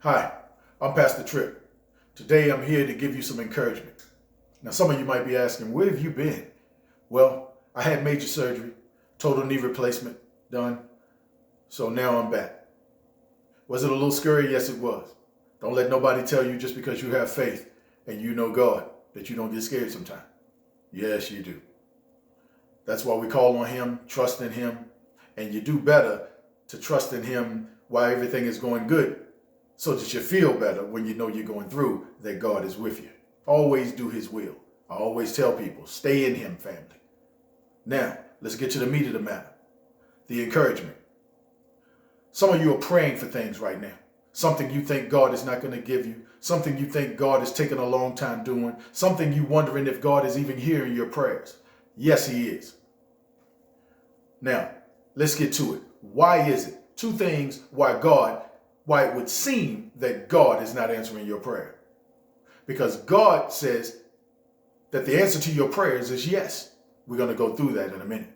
Hi, I'm Pastor Tripp. Today I'm here to give you some encouragement. Now, some of you might be asking, where have you been? Well, I had major surgery, total knee replacement done, so now I'm back. Was it a little scary? Yes, it was. Don't let nobody tell you just because you have faith and you know God that you don't get scared sometimes. Yes, you do. That's why we call on Him, trust in Him, and you do better to trust in Him while everything is going good, so that you feel better when you know you're going through, that God is with you. Always do His will. I always tell people, stay in Him, family. Now, let's get to the meat of the matter, the encouragement. Some of you are praying for things right now. Something you think God is not going to give you. Something you think God is taking a long time doing. Something you wondering if God is even hearing your prayers. Yes, He is. Now, let's get to it. Why is it? Two things why it would seem that God is not answering your prayer. Because God says that the answer to your prayers is yes. We're going to go through that in a minute.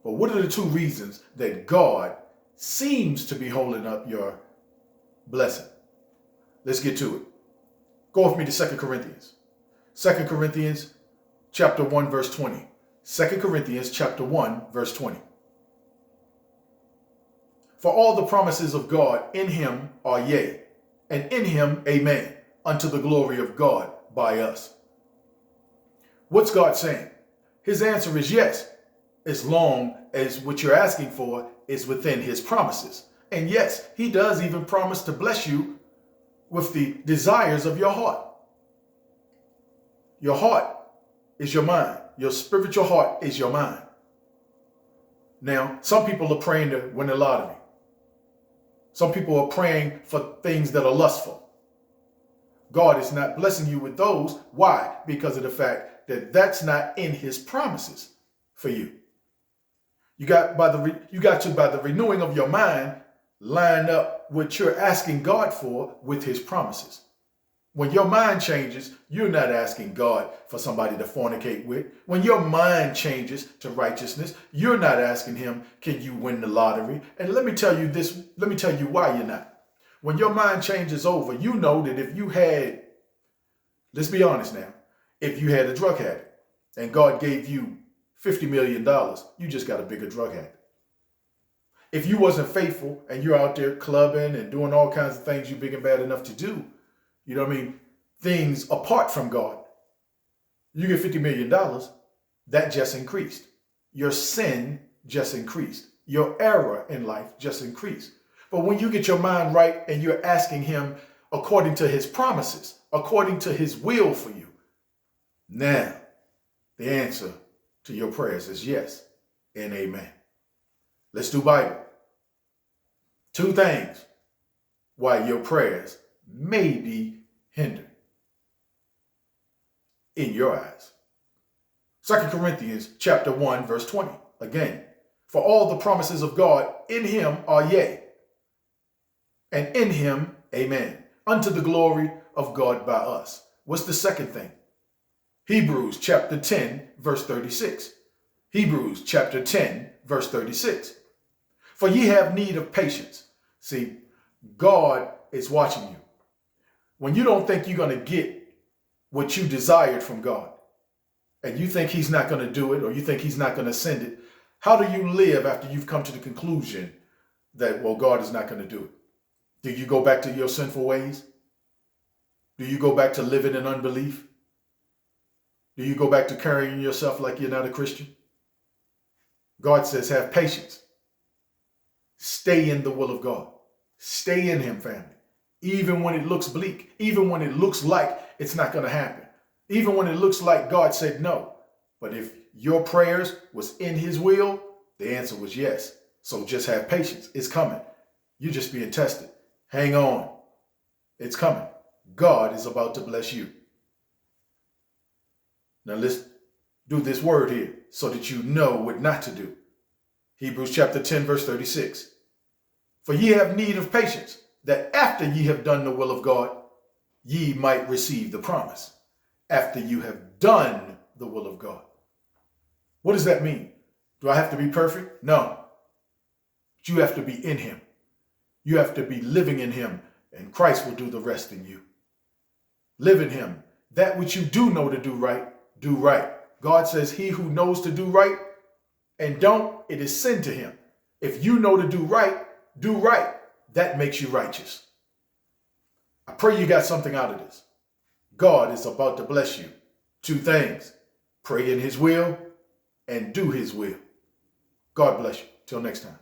But what are the two reasons that God seems to be holding up your blessing? Let's get to it. Go with me to 2 Corinthians. 2 Corinthians chapter 1, verse 20. 2 Corinthians chapter 1, verse 20. For all the promises of God in Him are yea, and in Him amen, unto the glory of God by us. What's God saying? His answer is yes, as long as what you're asking for is within His promises. And yes, He does even promise to bless you with the desires of your heart. Your heart is your mind. Your spiritual heart is your mind. Now, some people are praying to win the lottery. Some people are praying for things that are lustful. God is not blessing you with those. Why? Because of the fact that that's not in His promises for you. You got to, by the renewing of your mind, line up what you're asking God for with His promises. When your mind changes, you're not asking God for somebody to fornicate with. When your mind changes to righteousness, you're not asking Him, can you win the lottery? And let me tell you why you're not. When your mind changes over, you know that if you had, let's be honest now, if you had a drug habit and God gave you $50 million, you just got a bigger drug habit. If you wasn't faithful and you're out there clubbing and doing all kinds of things you're big and bad enough to do, you know what I mean? Things apart from God. You get $50 million, that just increased. Your sin just increased. Your error in life just increased. But when you get your mind right and you're asking Him according to His promises, according to His will for you, now the answer to your prayers is yes and amen. Let's do Bible. Two things why your prayers may be hindered in your eyes. 2 Corinthians chapter 1, verse 20. Again, for all the promises of God in Him are yea, and in Him amen, unto the glory of God by us. What's the second thing? Hebrews chapter 10, verse 36. Hebrews chapter 10, verse 36. For ye have need of patience. See, God is watching you. When you don't think you're going to get what you desired from God, and you think He's not going to do it, or you think He's not going to send it, how do you live after you've come to the conclusion that, well, God is not going to do it? Do you go back to your sinful ways? Do you go back to living in unbelief? Do you go back to carrying yourself like you're not a Christian? God says, have patience. Stay in the will of God. Stay in Him, family. Even when it looks bleak, even when it looks like it's not going to happen, even when it looks like God said no. But if your prayers was in His will, the answer was yes. So just have patience. It's coming. You're just being tested. Hang on. It's coming. God is about to bless you. Now let's do this word here so that you know what not to do. Hebrews chapter 10, verse 36. For ye have need of patience, that after ye have done the will of God, ye might receive the promise. After you have done the will of God. What does that mean? Do I have to be perfect? No. But you have to be in Him. You have to be living in Him and Christ will do the rest in you. Live in him. That which you do know to do right, do right. God says he who knows to do right and don't, it is sin to him. If you know to do right, do right. That makes you righteous. I pray you got something out of this. God is about to bless you. 2 things. Pray in his will and do his will. God bless you. Till next time.